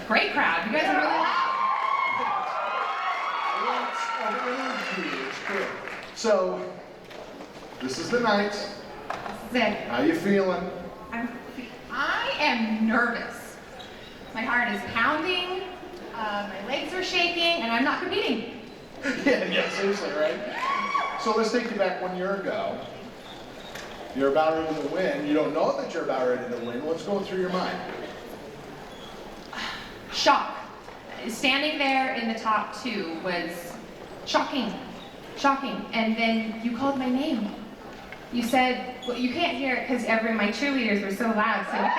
great crowd. You guys are really loud. It's good. So, this is the night. This is it. How you feeling? I am nervous. My heart is pounding, my legs are shaking, and I'm not competing. Yeah, seriously, right? So let's take you back 1 year ago. You're about ready to win. You don't know that you're about ready to win. What's going through your mind? Shock. Standing there in the top 2 was shocking. Shocking. And then you called my name. You said, well, you can't hear it because my cheerleaders were so loud, so you can't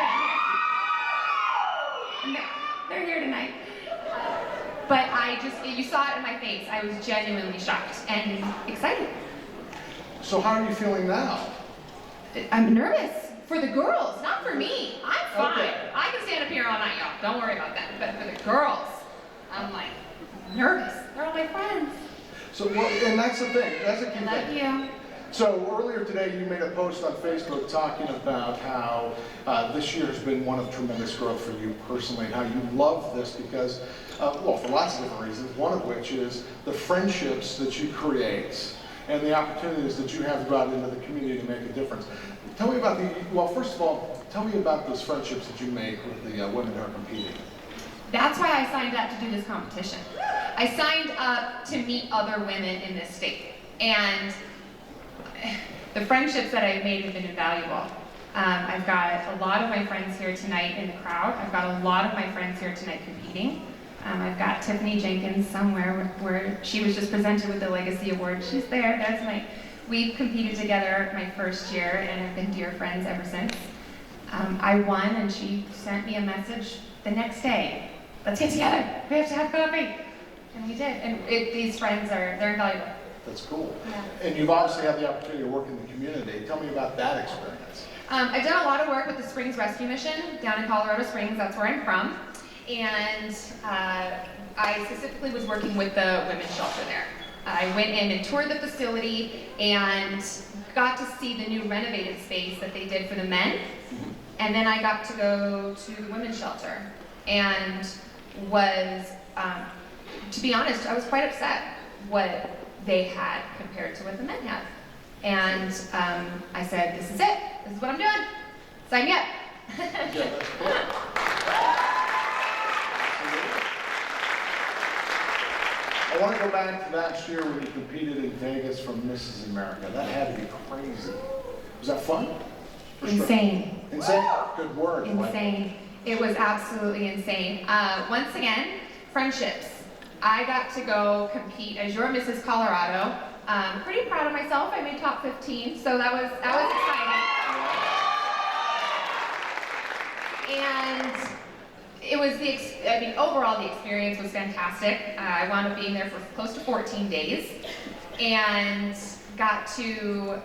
hear it. They're here tonight. But you saw it in my face. I was genuinely shocked and excited. So how are you feeling now? I'm nervous for the girls, not for me. I'm fine. Okay. I can stand up here all night, y'all. Don't worry about that. But for the girls, I'm like nervous. They're all my friends. So, and that's the thing. That's a key thing. I love you. So earlier today, you made a post on Facebook talking about how this year has been one of tremendous growth for you personally, and how you love this because, well, for lots of different reasons, one of which is the friendships that you create and the opportunities that you have brought into the community to make a difference. Tell me about well, first of all, tell me about those friendships that you make with the women who are competing. That's why I signed up to do this competition. I signed up to meet other women in this state. And the friendships that I've made have been invaluable. I've got a lot of my friends here tonight in the crowd. I've got a lot of my friends here tonight competing. I've got Tiffany Jenkins somewhere where she was just presented with the Legacy Award. She's there. We've competed together my first year and have been dear friends ever since. I won and she sent me a message the next day. Let's get together. We have to have coffee. And we did. And these friends they're invaluable. That's cool. Yeah. And you've obviously had the opportunity to work in the community. Tell me about that experience. I've done a lot of work with the Springs Rescue Mission down in Colorado Springs. That's where I'm from. And I specifically was working with the women's shelter there. I went in and toured the facility and got to see the new renovated space that they did for the men. And then I got to go to the women's shelter and was, to be honest, I was quite upset what they had compared to what the men had. And I said, this is it. This is what I'm doing. Sign me up. Yeah, that's cool. I want to go back to last year when you competed in Vegas for Mrs. America. That had to be crazy. Was that fun? For Insane. Sure. Insane? Good word. Insane. It was absolutely insane. Once again, friendships. I got to go compete as your Mrs. Colorado. Pretty proud of myself. I made top 15, so that was exciting. And it was overall the experience was fantastic. I wound up being there for close to 14 days and got to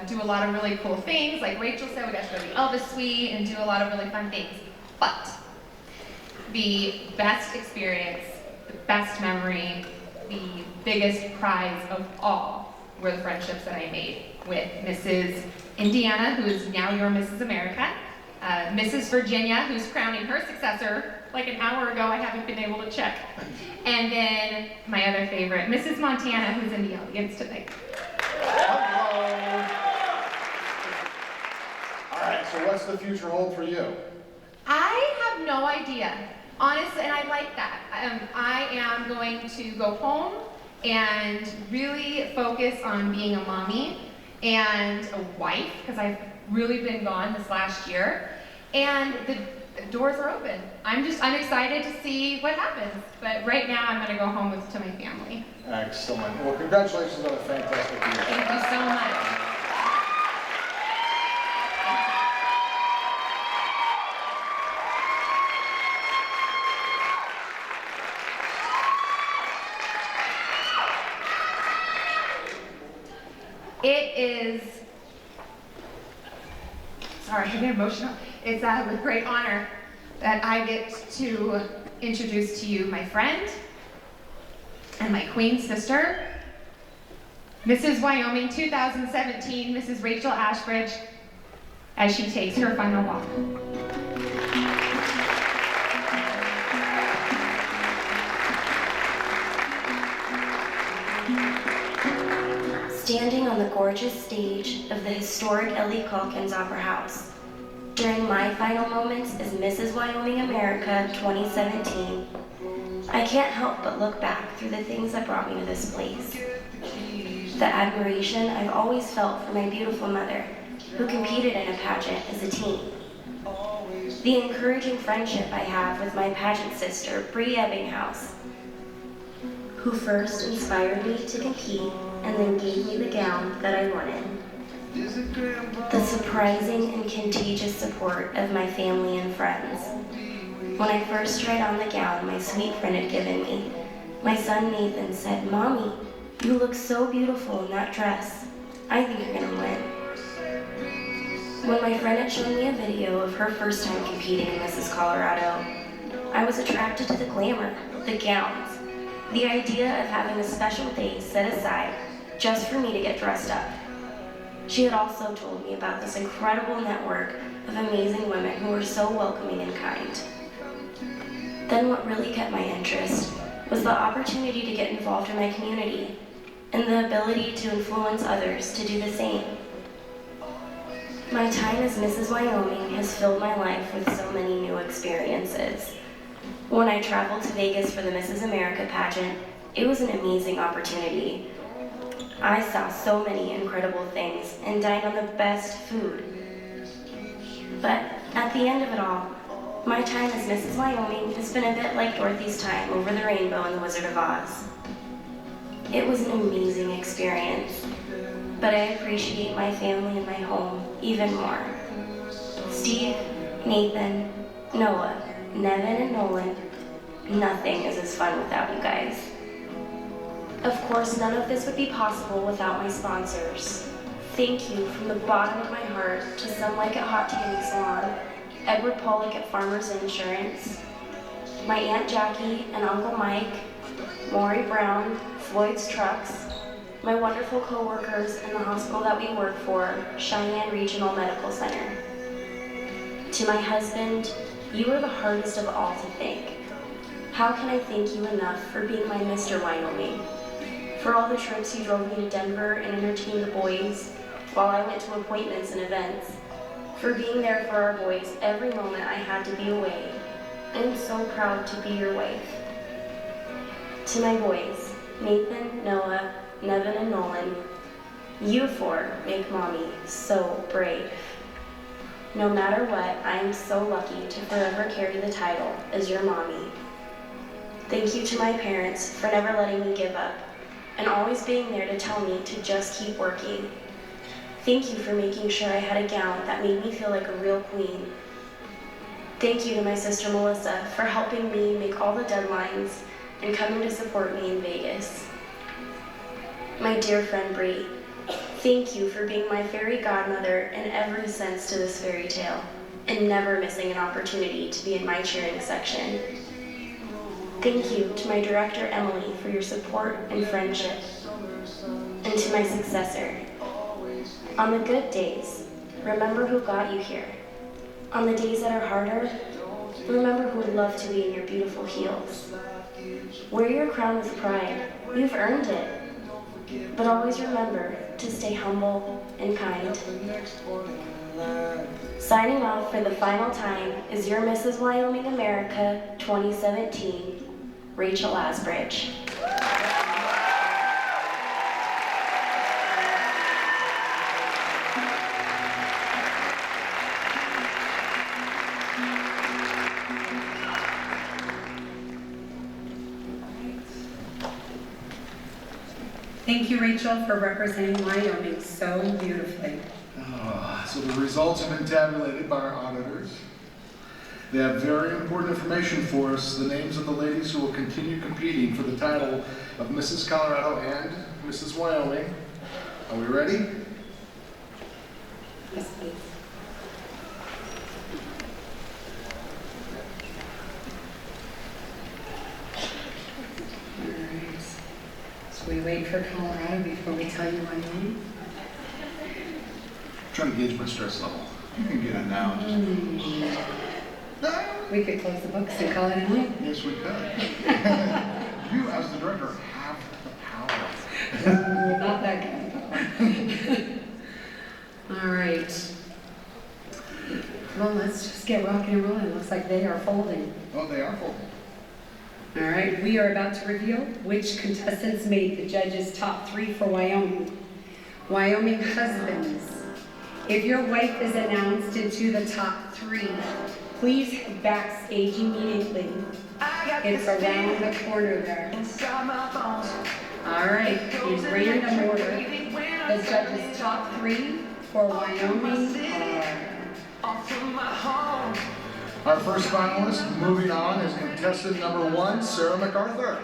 do a lot of really cool things. Like Rachel said, we got to go to the Elvis Suite and do a lot of really fun things. But the best experience, the best memory, the biggest prize of all were the friendships that I made with Mrs. Indiana, who is now your Mrs. America, Mrs. Virginia, who's crowning her successor like an hour ago. I haven't been able to check. And then my other favorite, Mrs. Montana, who's in the audience tonight. Hello. All right, so what's the future hold for you? I have no idea, honestly, and I like that. I am going to go home and really focus on being a mommy and a wife, because I've really been gone this last year, and the doors are open. I'm excited to see what happens, but right now I'm going to go home to my family. Excellent. Well, congratulations on a fantastic year. Thank you so much. It is, sorry, I get emotional. It's with great honor that I get to introduce to you my friend and my queen sister, Mrs. Wyoming 2017, Mrs. Rachel Ashbridge, as she takes her final walk. standing on the gorgeous stage of the historic Ellie Caulkins Opera House. During my final moments as Mrs. Wyoming America 2017, I can't help but look back through the things that brought me to this place. The admiration I've always felt for my beautiful mother, who competed in a pageant as a teen. The encouraging friendship I have with my pageant sister, Bree Ebbinghaus, who first inspired me to compete and then gave me the gown that I wanted. The surprising and contagious support of my family and friends. When I first tried on the gown my sweet friend had given me, my son Nathan said, "Mommy, you look so beautiful in that dress. I think you're gonna win." When my friend had shown me a video of her first time competing in Mrs. Colorado, I was attracted to the glamour, the gowns, the idea of having a special day set aside just for me to get dressed up. She had also told me about this incredible network of amazing women who were so welcoming and kind. Then what really kept my interest was the opportunity to get involved in my community and the ability to influence others to do the same. My time as Mrs. Wyoming has filled my life with so many new experiences. When I traveled to Vegas for the Mrs. America pageant, it was an amazing opportunity. I saw so many incredible things and dined on the best food. But at the end of it all, my time as Mrs. Wyoming has been a bit like Dorothy's time over the rainbow in The Wizard of Oz. It was an amazing experience, but I appreciate my family and my home even more. Steve, Nathan, Noah, Nevin, and Nolan, nothing is as fun without you guys. Of course, none of this would be possible without my sponsors. Thank you from the bottom of my heart to Some Like It Hot Tanning Salon, Edward Pollock at Farmers Insurance, my Aunt Jackie and Uncle Mike, Maury Brown, Floyd's Trucks, my wonderful co-workers in the hospital that we work for, Cheyenne Regional Medical Center. To my husband, you are the hardest of all to thank. How can I thank you enough for being my Mr. Wyoming? For all the trips you drove me to Denver and entertained the boys while I went to appointments and events. For being there for our boys every moment I had to be away. I am so proud to be your wife. To my boys, Nathan, Noah, Nevin, and Nolan, you four make Mommy so brave. No matter what, I am so lucky to forever carry the title as your mommy. Thank you to my parents for never letting me give up and always being there to tell me to just keep working. Thank you for making sure I had a gown that made me feel like a real queen. Thank you to my sister Melissa for helping me make all the deadlines and coming to support me in Vegas. My dear friend Bree, thank you for being my fairy godmother in every sense to this fairy tale and never missing an opportunity to be in my cheering section. Thank you to my director Emily for your support and friendship. And to my successor, on the good days, remember who got you here. On the days that are harder, remember who would love to be in your beautiful heels. Wear your crown with pride, you've earned it. But always remember to stay humble and kind. Signing off for the final time is your Mrs. Wyoming America 2017, Rachel Asbridge. Thank you, Rachel, for representing Wyoming so beautifully. So the results have been tabulated by our auditors. They have very important information for us, the names of the ladies who will continue competing for the title of Mrs. Colorado and Mrs. Wyoming. Are we ready? Yes, please. All right. So we wait for Colorado before we tell you Wyoming. Trying to gauge my stress level. You can get it now. We could close the books and call it a night. Yes, we could. You, as the director, have the power. Not that kind of power. All right. Well, let's just get rocking and rolling. It looks like they are folding. Oh, they are folding. All right, we are about to reveal which contestants made the judges' top 3 for Wyoming. Wyoming husbands. If your wife is announced into the top 3, please head backstage immediately. It's around the corner there. All right, in random order, the judges' top 3 for Wyoming are... Our first finalist moving on is contestant number 1, Sarah MacArthur.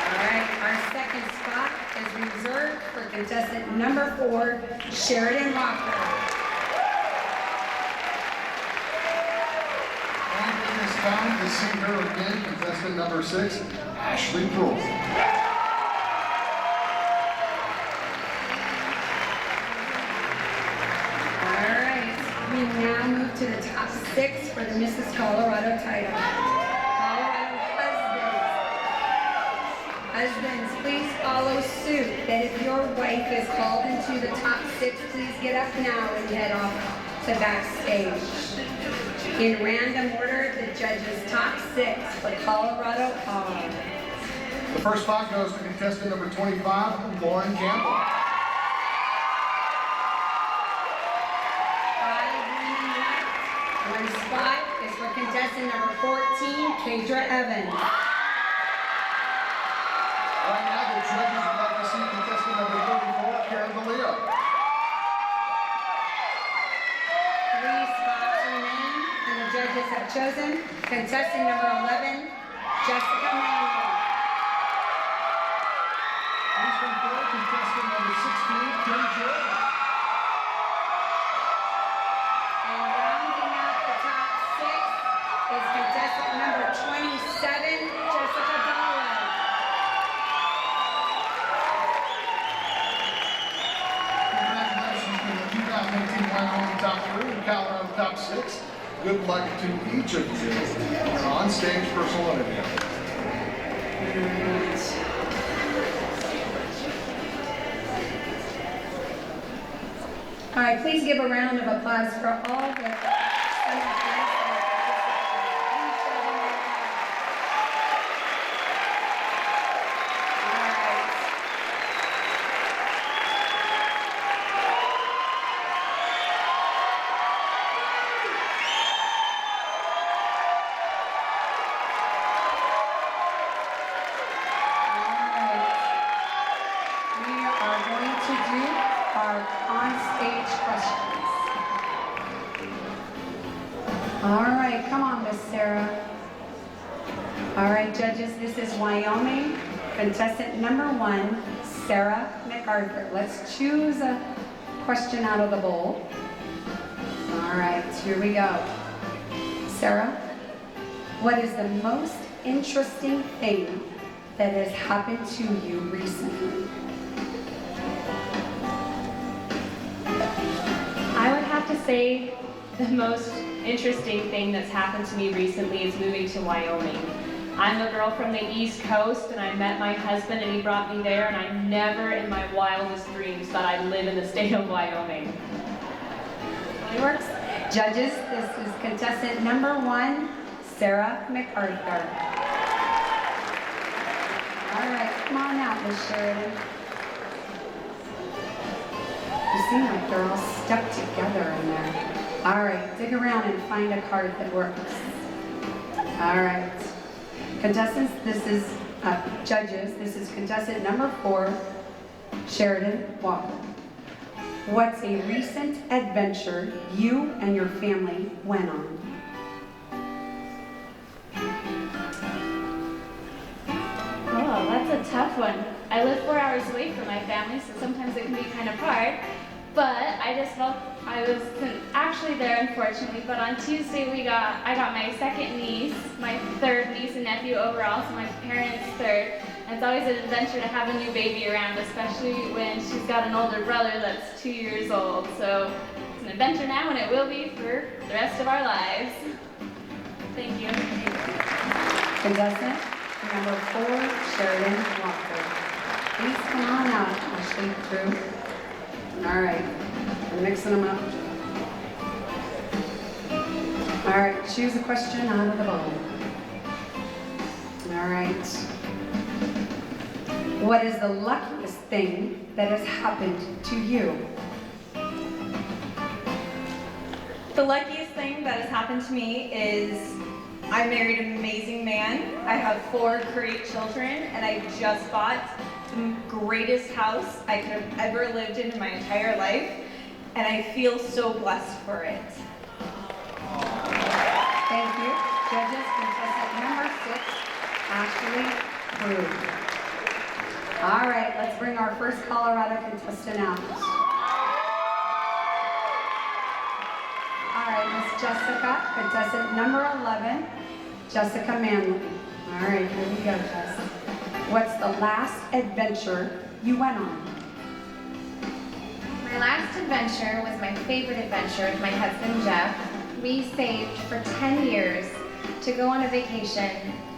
All right, our second spot is reserved for contestant number 4, Sheridan Walker. And in this time to see her again, contestant number 6, Ashley Proulx. All right, we now move to the top 6 for the Mrs. Colorado title. Colorado husbands, please follow suit. That if your wife is called into the top 6, please get up now and head off to backstage. In random order, the judges' top 6 for Colorado are... The first spot goes to contestant number 25, Lauren Campbell. 5 women left. 1 spot is for contestant number 14, Kadra Evans. Right now, the judges would like to see contestant number 34, Karen DeLeo. 3 spots remain, and the judges have chosen contestant number 11, Jessica Manuel. Next one for contestant number 16, Kim Jordan. And rounding out the top 6 is contestant number 27, Jessica Dollar. Congratulations to the 2018 Wyoming top 3 and Colorado top 6. Good luck to each of you in your on-stage personal interview. All right, please give a round of applause for all the All right, come on, Miss Sarah. All right, judges, this is Wyoming. Contestant number 1, Sarah MacArthur. Let's choose a question out of the bowl. All right, here we go. Sarah, what is the most interesting thing that has happened to you recently? I would have to say the most interesting thing that's happened to me recently is moving to Wyoming. I'm a girl from the East Coast, and I met my husband and he brought me there, and I never in my wildest dreams thought I'd live in the state of Wyoming. It works. Judges, this is contestant number 1, Sarah MacArthur. All right, come on out, Miss Sheridan. You seem like they're all stuck together in there. All right, dig around and find a card that works. All right. Contestants, this is, judges, this is contestant number 4, Sheridan Walker. What's a recent adventure you and your family went on? Oh, that's a tough one. I live 4 hours away from my family, so sometimes it can be kind of hard. But I just felt I was actually there, unfortunately. But on Tuesday, I got my second niece, my third niece and nephew overall, so my parents' third. And it's always an adventure to have a new baby around, especially when she's got an older brother that's 2 years old. So it's an adventure now, and it will be for the rest of our lives. Thank you. Contestant, number 4, Sheridan Walker. Please come on out, Ashley, through. All right, we're mixing them up. All right, choose a question out of the bowl. All right. What is the luckiest thing that has happened to you? The luckiest thing that has happened to me is I married an amazing man. I have 4 great children, and I just bought the greatest house I could have ever lived in my entire life, and I feel so blessed for it. Thank you. Judges, contestant number 6, Ashley Crew. All right, let's bring our first Colorado contestant out. All right, Miss Jessica, contestant number 11, Jessica Manley. All right, here we go, Jess. What's the last adventure you went on? My last adventure was my favorite adventure with my husband Jeff. We saved for 10 years to go on a vacation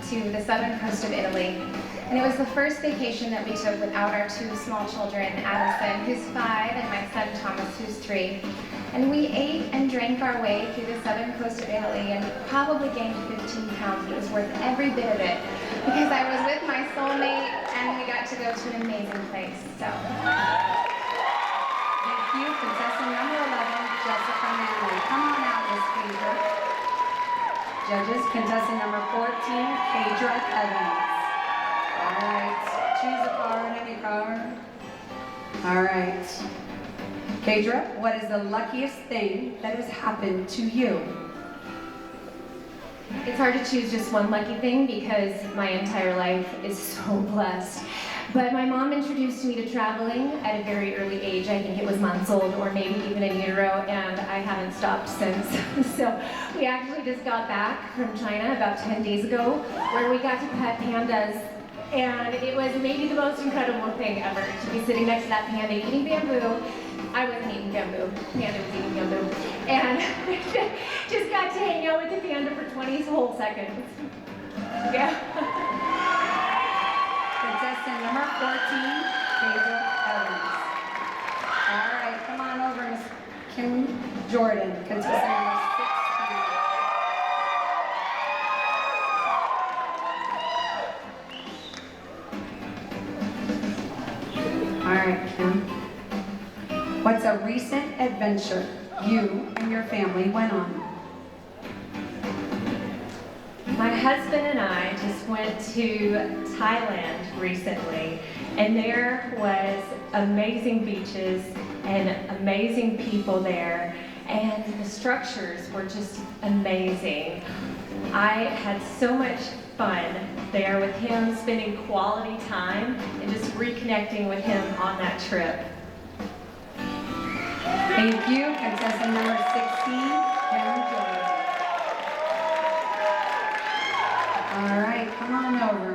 to the southern coast of Italy. And it was the first vacation that we took without our 2 small children, Addison, who's 5, and my son Thomas, who's 3. And we ate and drank our way through the southern coast of Italy and probably gained 15 pounds, but it was worth every bit of it because I was with my soulmate and we got to go to an amazing place. So. Thank you, contestant number 11, Jessica Manley. Come on out, Miss Phaedra. Judges, contestant number 14, Phaedra Evans. All right, choose a card, any card. All right. Phaedra, what is the luckiest thing that has happened to you? It's hard to choose just one lucky thing because my entire life is so blessed. But my mom introduced me to traveling at a very early age. I think it was months old or maybe even in utero, and I haven't stopped since. So we actually just got back from China about 10 days ago where we got to pet pandas. And it was maybe the most incredible thing ever to be sitting next to that panda eating bamboo. I wasn't eating bamboo, panda was eating bamboo. And just got to hang out with the panda for 20 whole seconds. Yeah. Contestant number 14, Phaedra Evans. All right, come on over, Miss Kim Jordan, contestant number 16. All right, Kim. What's a recent adventure you and your family went on? My husband and I just went to Thailand recently, and there was amazing beaches and amazing people there, and the structures were just amazing. I had so much fun there with him, spending quality time and just reconnecting with him on that trip. Thank you. Contestant number 16, Karen Jordan. All right, come on over.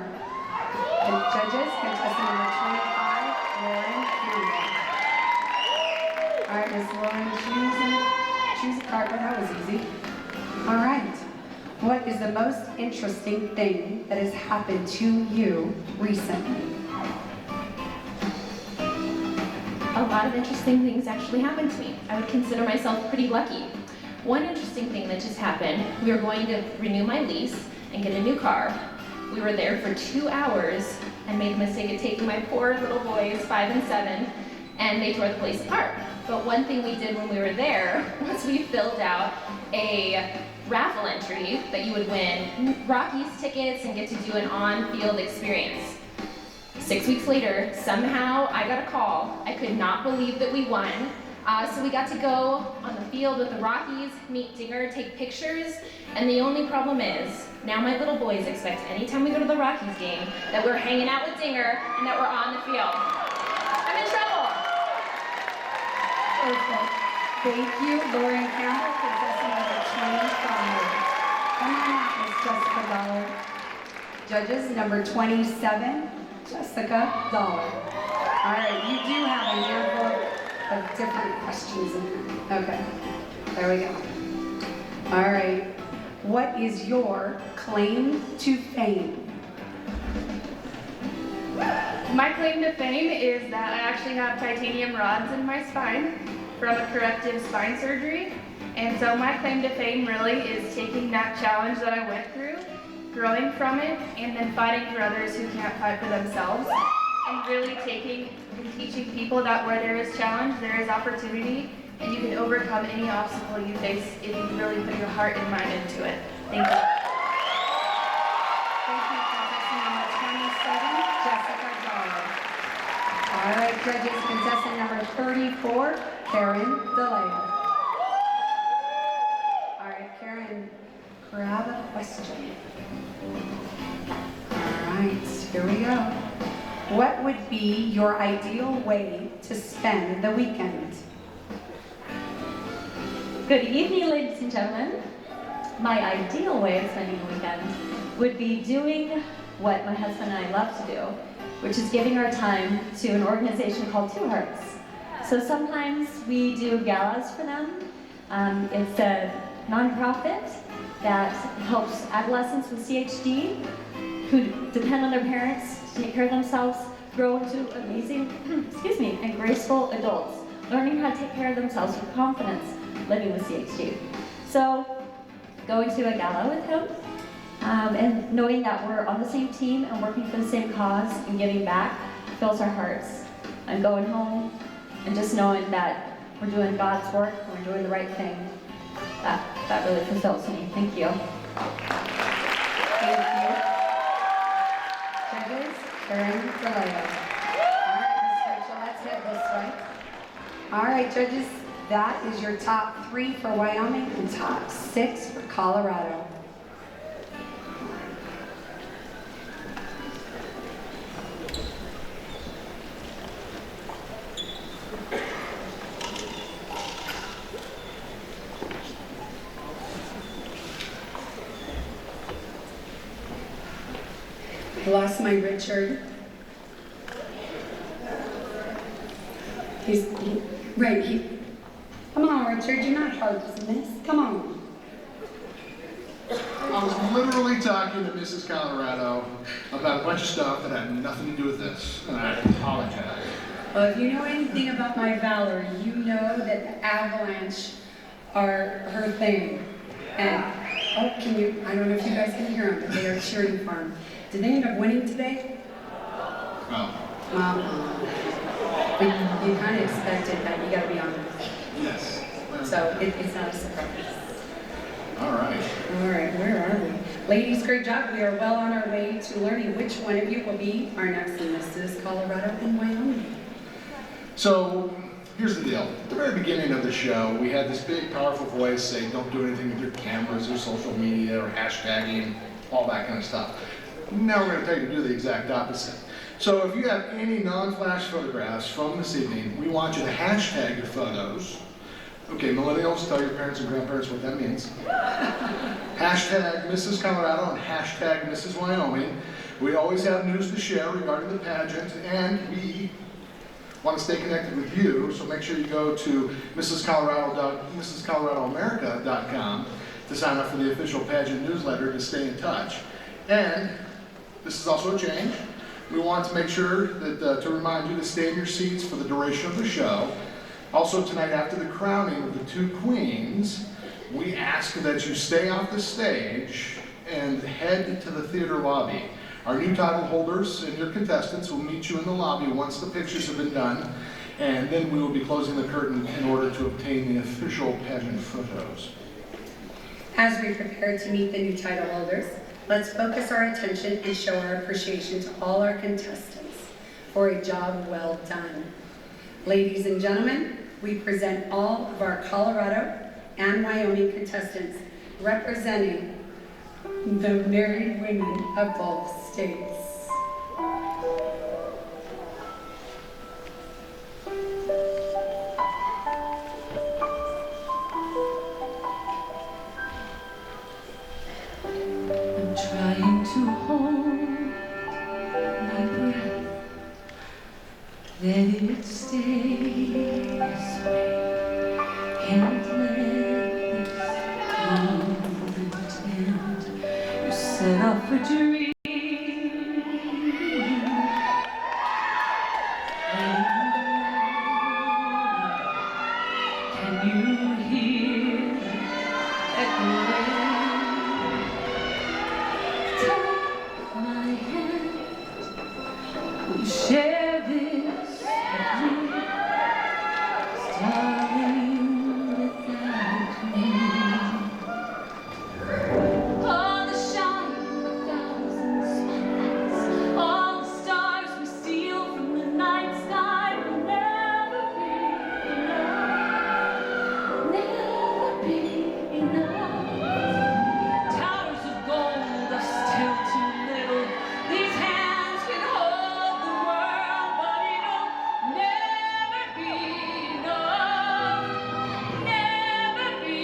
And judges, contestant number 25, Lauren Campbell. All right, Miss Lauren, choose a card. That was easy. All right. What is the most interesting thing that has happened to you recently? A lot of interesting things actually happened to me. I would consider myself pretty lucky. One interesting thing that just happened, we were going to renew my lease and get a new car. We were there for 2 hours and made the mistake of taking my poor little boys, 5 and 7, and they tore the place apart. But one thing we did when we were there was we filled out a raffle entry that you would win Rockies tickets and get to do an on-field experience. 6 weeks later, somehow I got a call. I could not believe that we won. So we got to go on the field with the Rockies, meet Dinger, take pictures, and the only problem is, now my little boys expect anytime we go to the Rockies game that we're hanging out with Dinger and that we're on the field. I'm in trouble. Perfect. Thank you, Lauren Campbell, contestant number 25. Come on out, Miss Jessica Dollar. Judges, number 27, Jessica Dollar. All right, you do have a yearbook of different questions in there. Okay, there we go. All right, what is your claim to fame? My claim to fame is that I actually have titanium rods in my spine from a corrective spine surgery. And so my claim to fame really is taking that challenge that I went through, growing from it, and then fighting for others who can't fight for themselves. And really taking and teaching people that where there is challenge, there is opportunity, and you can overcome any obstacle you face if you really put your heart and mind into it. Thank you. Thank you, contestant number 27, Jessica Dodd. All right, judges, contestant number 34, Karen DeLeo. All right, Karen, grab a question. All right, here we go. What would be your ideal way to spend the weekend? Good evening, ladies and gentlemen. My ideal way of spending the weekend would be doing what my husband and I love to do, which is giving our time to an organization called Two Hearts. So sometimes we do galas for them. It's a nonprofit that helps adolescents with CHD who depend on their parents to take care of themselves, grow into amazing, and graceful adults, learning how to take care of themselves with confidence, living with CHD. So, going to a gala with him, and knowing that we're on the same team and working for the same cause and giving back fills our hearts. And going home and just knowing that we're doing God's work and we're doing the right thing, that really fulfills me. Thank you. Thank you. Judges, Karen DeLeo. All right, Ms. Rachel, let's hit this way. All right, judges, that is your top 3 for Wyoming and top 6 for Colorado. I lost my Richard. Come on, Richard, you're not hard to miss. Come on. I was literally talking to Mrs. Colorado about a bunch of stuff that had nothing to do with this, and I apologize. Well, if you know anything about my valor, you know that the Avalanche are her thing. And, I don't know if you guys can hear them, but they are cheering for them. Did they end up winning today? Oh. But you kind of expected that, you gotta be honest. Yes. So it's not a surprise. All right. All right, where are we? Ladies, great job. We are well on our way to learning which one of you will be our next Mrs. Colorado and Wyoming. So, here's the deal. At the very beginning of the show, we had this big, powerful voice say, don't do anything with your cameras or social media or hashtagging, all that kind of stuff. Now we're going to tell you to do the exact opposite. So if you have any non-flash photographs from this evening, we want you to hashtag your photos. Okay, millennials, tell your parents and grandparents what that means. Hashtag Mrs. Colorado and hashtag Mrs. Wyoming. We always have news to share regarding the pageant, and we want to stay connected with you, so make sure you go to MrsColoradoAmerica.com to sign up for the official pageant newsletter to stay in touch. And this is also a change. We want to make sure that to remind you to stay in your seats for the duration of the show. Also tonight, after the crowning of the 2 queens, we ask that you stay off the stage and head to the theater lobby. Our new title holders and your contestants will meet you in the lobby once the pictures have been done, and then we will be closing the curtain in order to obtain the official pageant photos. As we prepare to meet the new title holders, let's focus our attention and show our appreciation to all our contestants for a job well done. Ladies and gentlemen, we present all of our Colorado and Wyoming contestants representing the married women of both states. I'm trying to hold my breath, let it stay this way. Can't let this come to an end. You set off a dream, Can you hear echoing? Take my hand, we share this secret, starting without me. All the shine of thousands spotlights, all the stars we steal from the night sky will never be enough, never be enough. Towers of gold are still too little. These hands can hold the world, but it'll never be enough, never be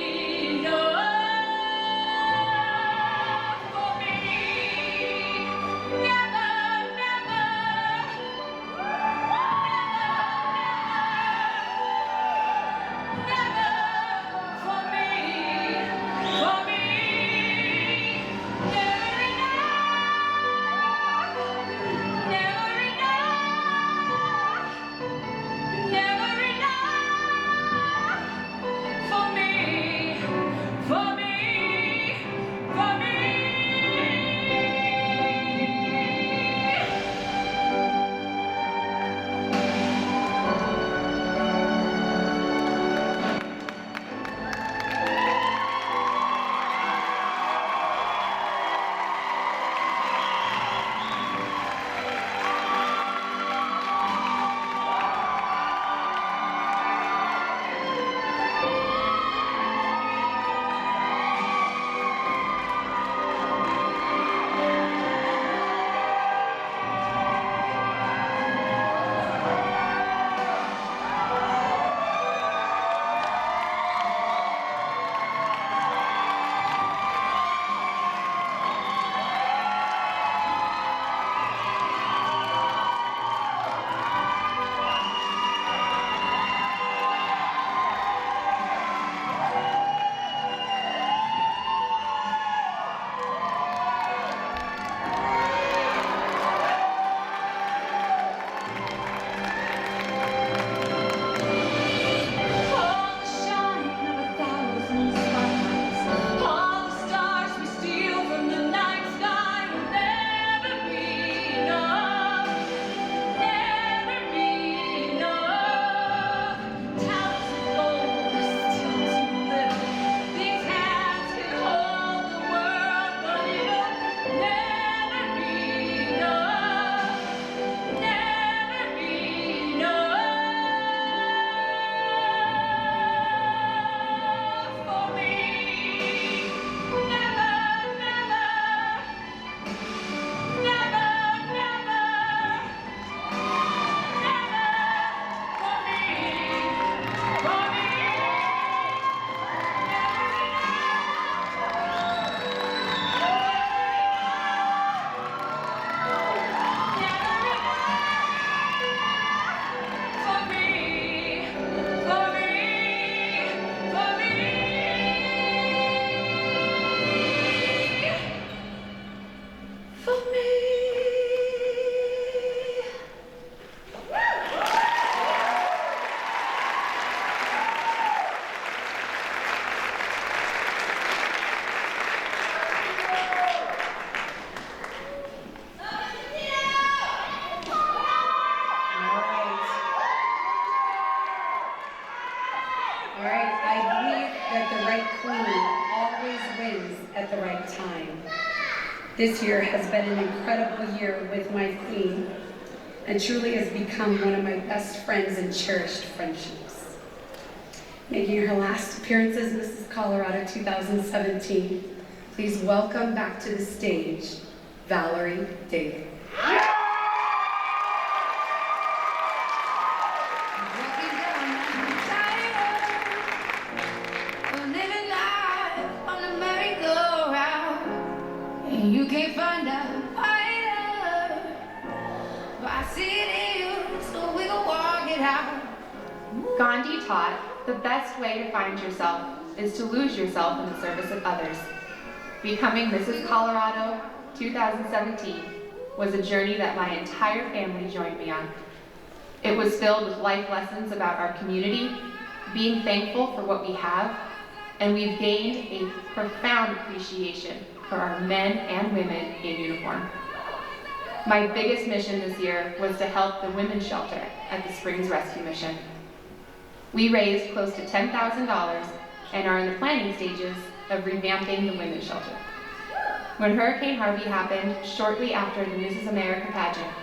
enough for me. Never, never, never for me, for me. Never enough, never enough, never enough for me, for me, for me. All the shine of a thousand spotlights, all the stars we steal from the night sky will never be enough, never be enough. Towers of gold are still too little. These hands can hold the world, but it'll never be enough, never be enough for me. Never, never, never, never, never for me, for me. For me, for me, for me, for me. All right, I believe that the right queen always wins at the right time. This year has been an incredible year with my queen, and truly has become one of my best friends and cherished friendships. Making her last appearance as Mrs. Colorado 2017, please welcome back to the stage, Valerie David. You can't find a fighter, but I see it in you, so we gon' walk it out. Gandhi taught the best way to find yourself is to lose yourself in the service of others. Becoming Mrs. Colorado 2017 was a journey that my entire family joined me on. It It was filled with life lessons about our community, being thankful for what we have, and we've gained a profound appreciation for our men and women in uniform. My biggest mission this year was to help the women's shelter at the Springs Rescue Mission. We raised close to $10,000 and are in the planning stages of revamping the women's shelter. When Hurricane Harvey happened shortly after the Mrs. America pageant,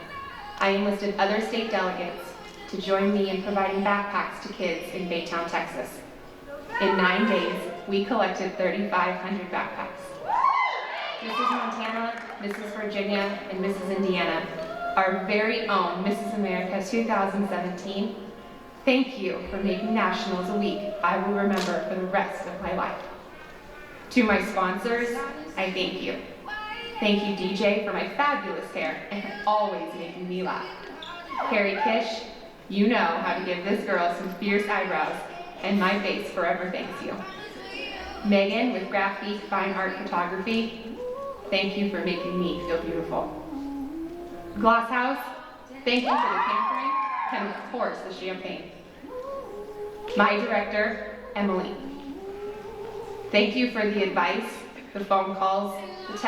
I enlisted other state delegates to join me in providing backpacks to kids in Baytown, Texas. In 9 days, we collected 3,500 backpacks. Mrs. Montana, Mrs. Virginia, and Mrs. Indiana, our very own Mrs. America 2017, thank you for making Nationals a week I will remember for the rest of my life. To my sponsors, I thank you. Thank you, DJ, for my fabulous hair and always making me laugh. Carrie Kish, you know how to give this girl some fierce eyebrows, and my face forever thanks you. Megan with Graphic Fine Art Photography, thank you for making me feel beautiful. Glasshouse, thank you for the pampering and of course the champagne. My director, Emily, thank you for the advice, the phone calls, the text